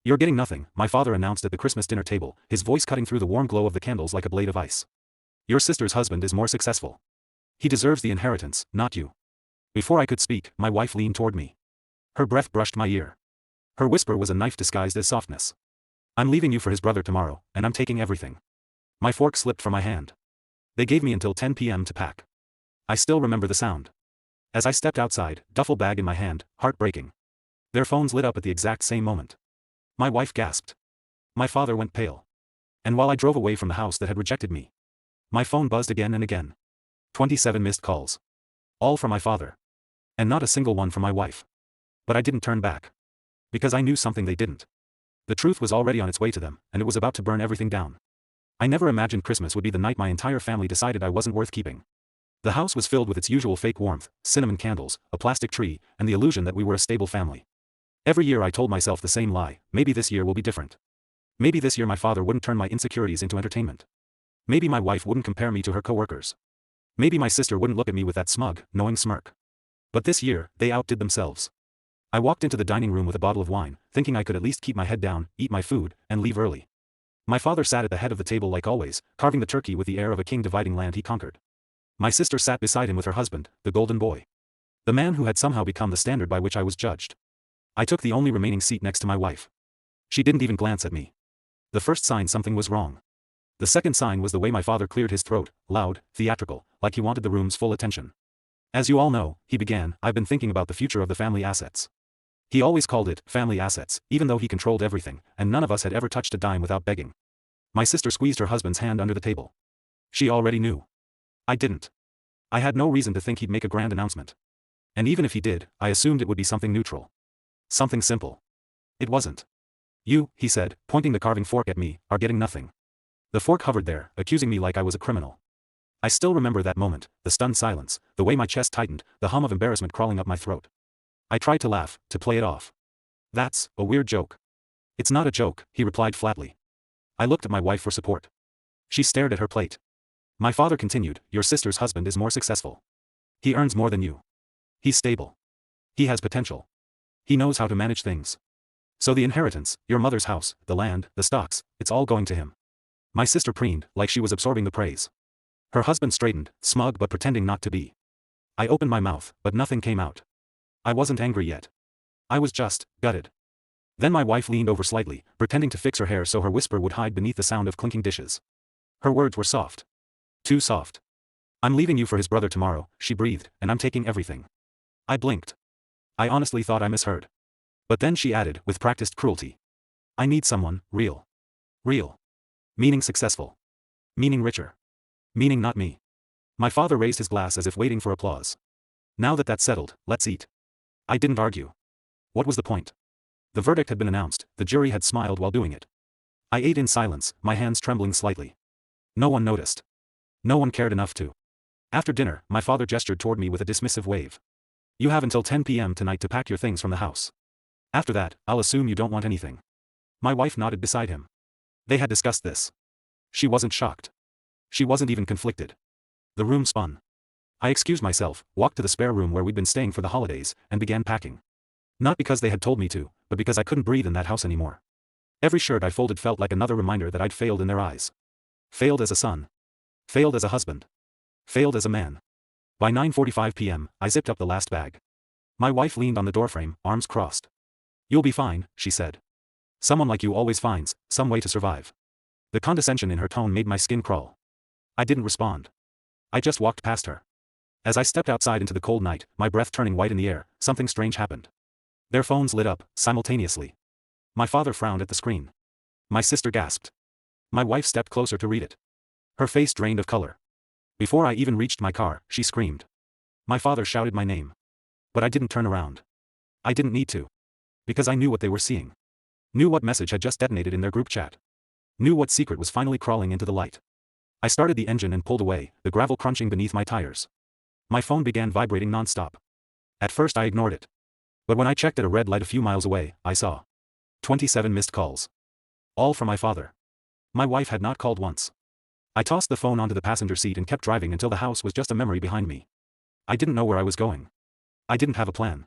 "You're getting nothing," my father announced at the Christmas dinner table, his voice cutting through the warm glow of the candles like a blade of ice. "Your sister's husband is more successful. He deserves the inheritance, not you." Before I could speak, my wife leaned toward me. Her breath brushed my ear. Her whisper was a knife disguised as softness. "I'm leaving you for his brother tomorrow, and I'm taking everything." My fork slipped from my hand. They gave me until 10 p.m. to pack. I still remember the sound. As I stepped outside, duffel bag in my hand, heartbreaking. Their phones lit up at the exact same moment. My wife gasped. My father went pale. And while I drove away from the house that had rejected me, my phone buzzed again and again. 27 missed calls. All from my father. And not a single one from my wife. But I didn't turn back. Because I knew something they didn't. The truth was already on its way to them, and it was about to burn everything down. I never imagined Christmas would be the night my entire family decided I wasn't worth keeping. The house was filled with its usual fake warmth, cinnamon candles, a plastic tree, and the illusion that we were a stable family. Every year I told myself the same lie: maybe this year will be different. Maybe this year my father wouldn't turn my insecurities into entertainment. Maybe my wife wouldn't compare me to her coworkers. Maybe my sister wouldn't look at me with that smug, knowing smirk. But this year, they outdid themselves. I walked into the dining room with a bottle of wine, thinking I could at least keep my head down, eat my food, and leave early. My father sat at the head of the table like always, carving the turkey with the air of a king dividing land he conquered. My sister sat beside him with her husband, the golden boy. The man who had somehow become the standard by which I was judged. I took the only remaining seat next to my wife. She didn't even glance at me. The first sign something was wrong. The second sign was the way my father cleared his throat, loud, theatrical, like he wanted the room's full attention. "As you all know," he began, "I've been thinking about the future of the family assets." He always called it family assets, even though he controlled everything, and none of us had ever touched a dime without begging. My sister squeezed her husband's hand under the table. She already knew. I didn't. I had no reason to think he'd make a grand announcement. And even if he did, I assumed it would be something neutral. Something simple. It wasn't. "You," he said, pointing the carving fork at me, "are getting nothing." The fork hovered there, accusing me like I was a criminal. I still remember that moment, the stunned silence, the way my chest tightened, the hum of embarrassment crawling up my throat. I tried to laugh, to play it off. "That's a weird joke." "It's not a joke," he replied flatly. I looked at my wife for support. She stared at her plate. My father continued, "Your sister's husband is more successful. He earns more than you. He's stable. He has potential. He knows how to manage things. So the inheritance, your mother's house, the land, the stocks, it's all going to him." My sister preened, like she was absorbing the praise. Her husband straightened, smug but pretending not to be. I opened my mouth, but nothing came out. I wasn't angry yet. I was just gutted. Then my wife leaned over slightly, pretending to fix her hair so her whisper would hide beneath the sound of clinking dishes. Her words were soft. Too soft. "I'm leaving you for his brother tomorrow," she breathed, "and I'm taking everything." I blinked. I honestly thought I misheard. But then she added, with practiced cruelty, "I need someone, real. Real. Meaning successful. Meaning richer. Meaning not me." My father raised his glass as if waiting for applause. "Now that that's settled, let's eat." I didn't argue. What was the point? The verdict had been announced, the jury had smiled while doing it. I ate in silence, my hands trembling slightly. No one noticed. No one cared enough to. After dinner, my father gestured toward me with a dismissive wave. "You have until 10 p.m. tonight to pack your things from the house. After that, I'll assume you don't want anything." My wife nodded beside him. They had discussed this. She wasn't shocked. She wasn't even conflicted. The room spun. I excused myself, walked to the spare room where we'd been staying for the holidays, and began packing. Not because they had told me to, but because I couldn't breathe in that house anymore. Every shirt I folded felt like another reminder that I'd failed in their eyes. Failed as a son. Failed as a husband. Failed as a man. By 9:45 p.m., I zipped up the last bag. My wife leaned on the doorframe, arms crossed. "You'll be fine," she said. "Someone like you always finds some way to survive." The condescension in her tone made my skin crawl. I didn't respond. I just walked past her. As I stepped outside into the cold night, my breath turning white in the air, something strange happened. Their phones lit up, simultaneously. My father frowned at the screen. My sister gasped. My wife stepped closer to read it. Her face drained of color. Before I even reached my car, she screamed. My father shouted my name. But I didn't turn around. I didn't need to. Because I knew what they were seeing. Knew what message had just detonated in their group chat. Knew what secret was finally crawling into the light. I started the engine and pulled away, the gravel crunching beneath my tires. My phone began vibrating nonstop. At first I ignored it. But when I checked at a red light a few miles away, I saw 27 missed calls. All from my father. My wife had not called once. I tossed the phone onto the passenger seat and kept driving until the house was just a memory behind me. I didn't know where I was going. I didn't have a plan.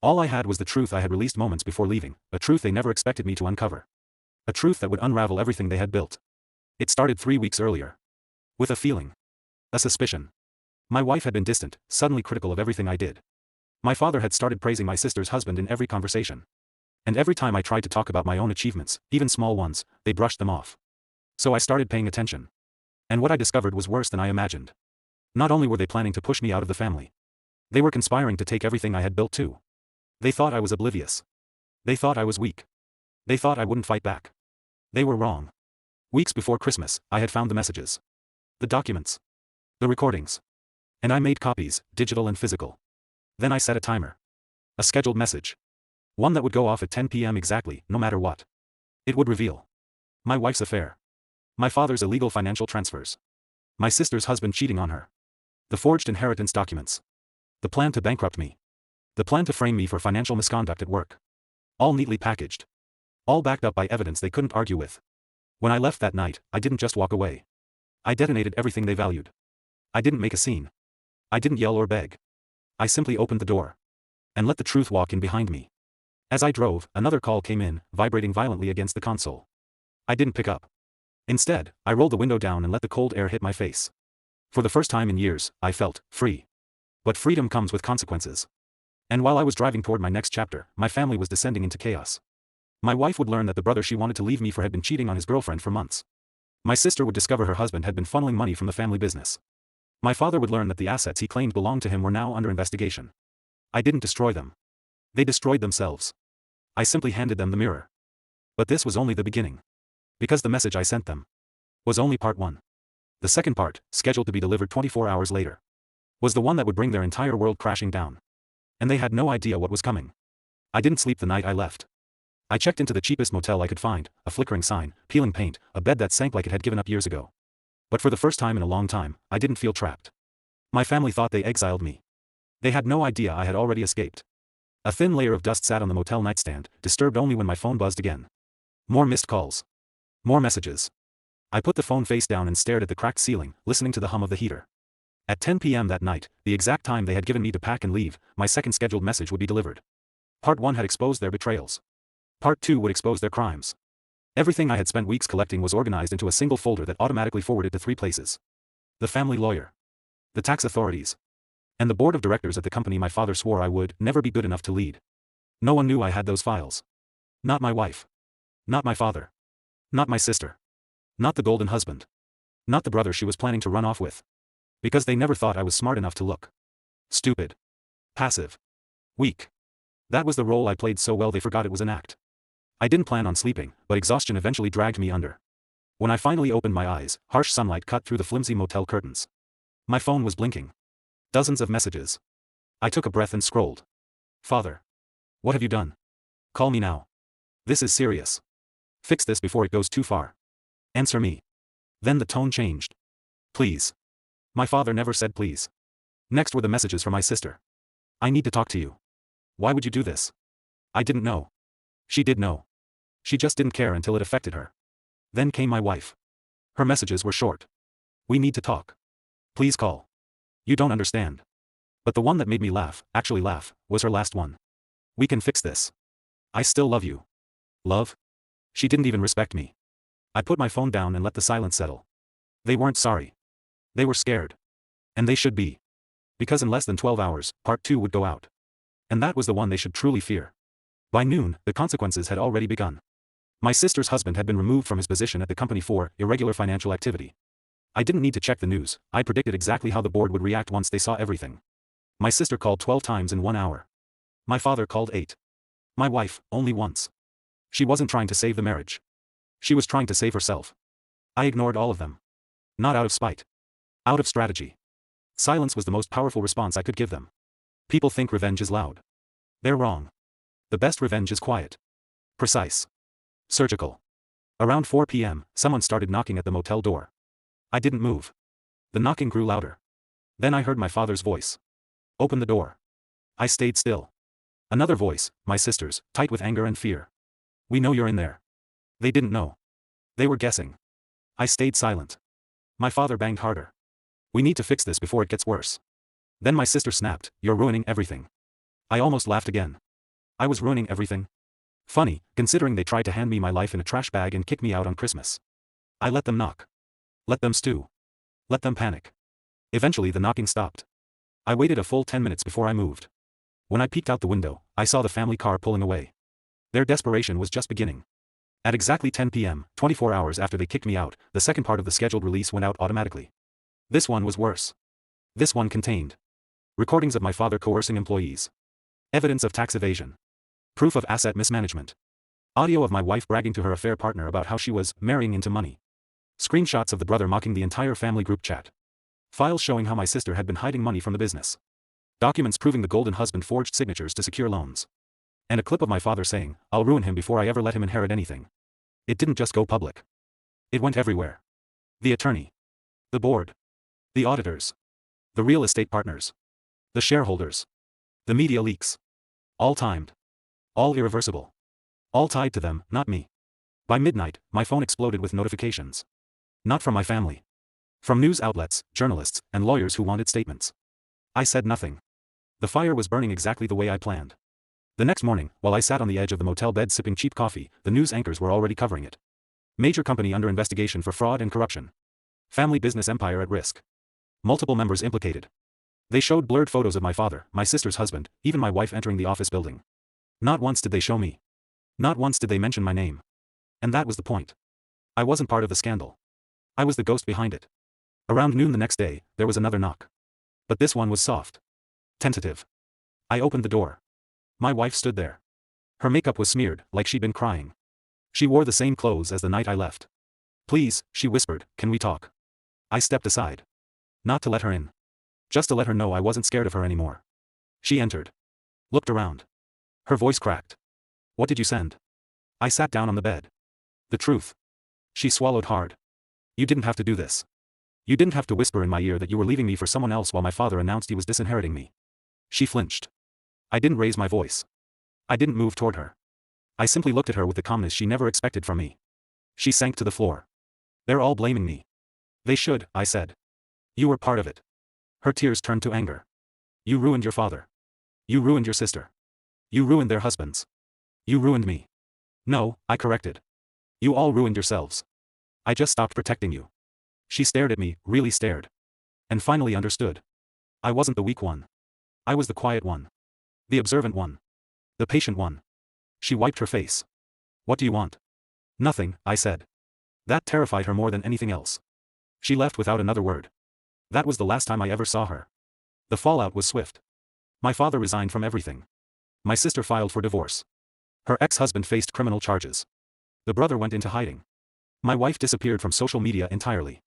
All I had was the truth I had released moments before leaving, a truth they never expected me to uncover. A truth that would unravel everything they had built. It started 3 weeks earlier. With a feeling. A suspicion. My wife had been distant, suddenly critical of everything I did. My father had started praising my sister's husband in every conversation. And every time I tried to talk about my own achievements, even small ones, they brushed them off. So I started paying attention. And what I discovered was worse than I imagined. Not only were they planning to push me out of the family. They were conspiring to take everything I had built too. They thought I was oblivious. They thought I was weak. They thought I wouldn't fight back. They were wrong. Weeks before Christmas, I had found the messages. The documents. The recordings. And I made copies, digital and physical. Then I set a timer. A scheduled message. One that would go off at 10 p.m. exactly, no matter what. It would reveal my wife's affair. My father's illegal financial transfers. My sister's husband cheating on her. The forged inheritance documents. The plan to bankrupt me. The plan to frame me for financial misconduct at work. All neatly packaged. All backed up by evidence they couldn't argue with. When I left that night, I didn't just walk away. I detonated everything they valued. I didn't make a scene. I didn't yell or beg. I simply opened the door. And let the truth walk in behind me. As I drove, another call came in, vibrating violently against the console. I didn't pick up. Instead, I rolled the window down and let the cold air hit my face. For the first time in years, I felt free. But freedom comes with consequences. And while I was driving toward my next chapter, my family was descending into chaos. My wife would learn that the brother she wanted to leave me for had been cheating on his girlfriend for months. My sister would discover her husband had been funneling money from the family business. My father would learn that the assets he claimed belonged to him were now under investigation. I didn't destroy them. They destroyed themselves. I simply handed them the mirror. But this was only the beginning. Because the message I sent them was only part 1. The second part, scheduled to be delivered 24 hours later, was the one that would bring their entire world crashing down. And they had no idea what was coming. I didn't sleep the night I left. I checked into the cheapest motel I could find, a flickering sign, peeling paint, a bed that sank like it had given up years ago. But for the first time in a long time, I didn't feel trapped. My family thought they exiled me. They had no idea I had already escaped. A thin layer of dust sat on the motel nightstand, disturbed only when my phone buzzed again. More missed calls. More messages. I put the phone face down and stared at the cracked ceiling, listening to the hum of the heater. At 10 p.m. that night, the exact time they had given me to pack and leave, my second scheduled message would be delivered. Part 1 had exposed their betrayals. Part 2 would expose their crimes. Everything I had spent weeks collecting was organized into a single folder that automatically forwarded to 3 places. The family lawyer. The tax authorities. And the board of directors at the company my father swore I would never be good enough to lead. No one knew I had those files. Not my wife. Not my father. Not my sister. Not the golden husband. Not the brother she was planning to run off with. Because they never thought I was smart enough to look stupid. Passive. Weak. That was the role I played so well they forgot it was an act. I didn't plan on sleeping, but exhaustion eventually dragged me under. When I finally opened my eyes, harsh sunlight cut through the flimsy motel curtains. My phone was blinking. Dozens of messages. I took a breath and scrolled. Father. What have you done? Call me now. This is serious. Fix this before it goes too far. Answer me. Then the tone changed. Please. My father never said please. Next were the messages from my sister. I need to talk to you. Why would you do this? I didn't know. She did know. She just didn't care until it affected her. Then came my wife. Her messages were short. We need to talk. Please call. You don't understand. But the one that made me laugh, actually laugh, was her last one. We can fix this. I still love you. Love? She didn't even respect me. I put my phone down and let the silence settle. They weren't sorry. They were scared. And they should be. Because in less than 12 hours, part 2 would go out. And that was the one they should truly fear. By noon, the consequences had already begun. My sister's husband had been removed from his position at the company for irregular financial activity. I didn't need to check the news, I predicted exactly how the board would react once they saw everything. My sister called 12 times in 1 hour. My father called 8. My wife, only once. She wasn't trying to save the marriage. She was trying to save herself. I ignored all of them. Not out of spite. Out of strategy. Silence was the most powerful response I could give them. People think revenge is loud. They're wrong. The best revenge is quiet. Precise. Surgical. Around 4 p.m., someone started knocking at the motel door. I didn't move. The knocking grew louder. Then I heard my father's voice. Open the door. I stayed still. Another voice, my sister's, tight with anger and fear. We know you're in there. They didn't know. They were guessing. I stayed silent. My father banged harder. We need to fix this before it gets worse. Then my sister snapped, you're ruining everything. I almost laughed again. I was ruining everything. Funny, considering they tried to hand me my life in a trash bag and kick me out on Christmas. I let them knock. Let them stew. Let them panic. Eventually the knocking stopped. I waited a full 10 minutes before I moved. When I peeked out the window, I saw the family car pulling away. Their desperation was just beginning. At exactly 10 p.m., 24 hours after they kicked me out, the second part of the scheduled release went out automatically. This one was worse. This one contained recordings of my father coercing employees, evidence of tax evasion, proof of asset mismanagement, audio of my wife bragging to her affair partner about how she was marrying into money, screenshots of the brother mocking the entire family group chat, files showing how my sister had been hiding money from the business, documents proving the golden husband forged signatures to secure loans, and a clip of my father saying, "I'll ruin him before I ever let him inherit anything." It didn't just go public. It went everywhere. The attorney, the board, the auditors, the real estate partners, the shareholders, the media leaks. All timed. All irreversible. All tied to them, not me. By midnight, my phone exploded with notifications. Not from my family. From news outlets, journalists, and lawyers who wanted statements. I said nothing. The fire was burning exactly the way I planned. The next morning, while I sat on the edge of the motel bed sipping cheap coffee, the news anchors were already covering it. Major company under investigation for fraud and corruption. Family business empire at risk. Multiple members implicated. They showed blurred photos of my father, my sister's husband, even my wife entering the office building. Not once did they show me. Not once did they mention my name. And that was the point. I wasn't part of the scandal. I was the ghost behind it. Around noon the next day, there was another knock. But this one was soft. Tentative. I opened the door. My wife stood there. Her makeup was smeared, like she'd been crying. She wore the same clothes as the night I left. "Please," she whispered, "can we talk?" I stepped aside. Not to let her in. Just to let her know I wasn't scared of her anymore. She entered. Looked around. Her voice cracked. "What did you send?" I sat down on the bed. "The truth." She swallowed hard. "You didn't have to do this. You didn't have to whisper in my ear that you were leaving me for someone else while my father announced he was disinheriting me." She flinched. I didn't raise my voice. I didn't move toward her. I simply looked at her with the calmness she never expected from me. She sank to the floor. "They're all blaming me." "They should," I said. "You were part of it." Her tears turned to anger. "You ruined your father. You ruined your sister. You ruined their husbands. You ruined me." "No," I corrected. "You all ruined yourselves. I just stopped protecting you." She stared at me, really stared. And finally understood. I wasn't the weak one. I was the quiet one. The observant one. The patient one. She wiped her face. "What do you want?" "Nothing," I said. That terrified her more than anything else. She left without another word. That was the last time I ever saw her. The fallout was swift. My father resigned from everything. My sister filed for divorce. Her ex-husband faced criminal charges. The brother went into hiding. My wife disappeared from social media entirely.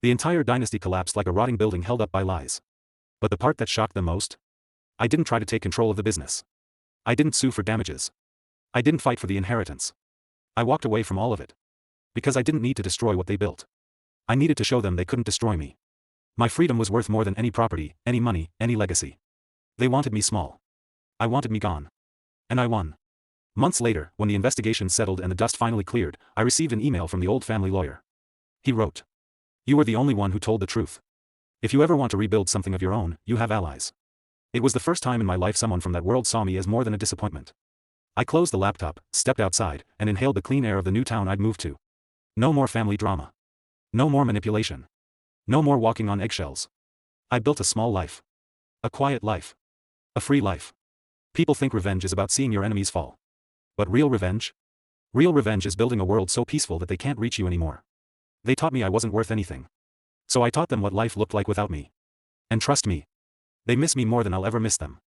The entire dynasty collapsed like a rotting building held up by lies. But the part that shocked them most? I didn't try to take control of the business. I didn't sue for damages. I didn't fight for the inheritance. I walked away from all of it. Because I didn't need to destroy what they built. I needed to show them they couldn't destroy me. My freedom was worth more than any property, any money, any legacy. They wanted me small. I wanted me gone. And I won. Months later, when the investigation settled and the dust finally cleared, I received an email from the old family lawyer. He wrote, "You were the only one who told the truth. If you ever want to rebuild something of your own, you have allies." It was the first time in my life someone from that world saw me as more than a disappointment. I closed the laptop, stepped outside, and inhaled the clean air of the new town I'd moved to. No more family drama. No more manipulation. No more walking on eggshells. I built a small life. A quiet life. A free life. People think revenge is about seeing your enemies fall. But real revenge? Real revenge is building a world so peaceful that they can't reach you anymore. They taught me I wasn't worth anything. So I taught them what life looked like without me. And trust me, they miss me more than I'll ever miss them.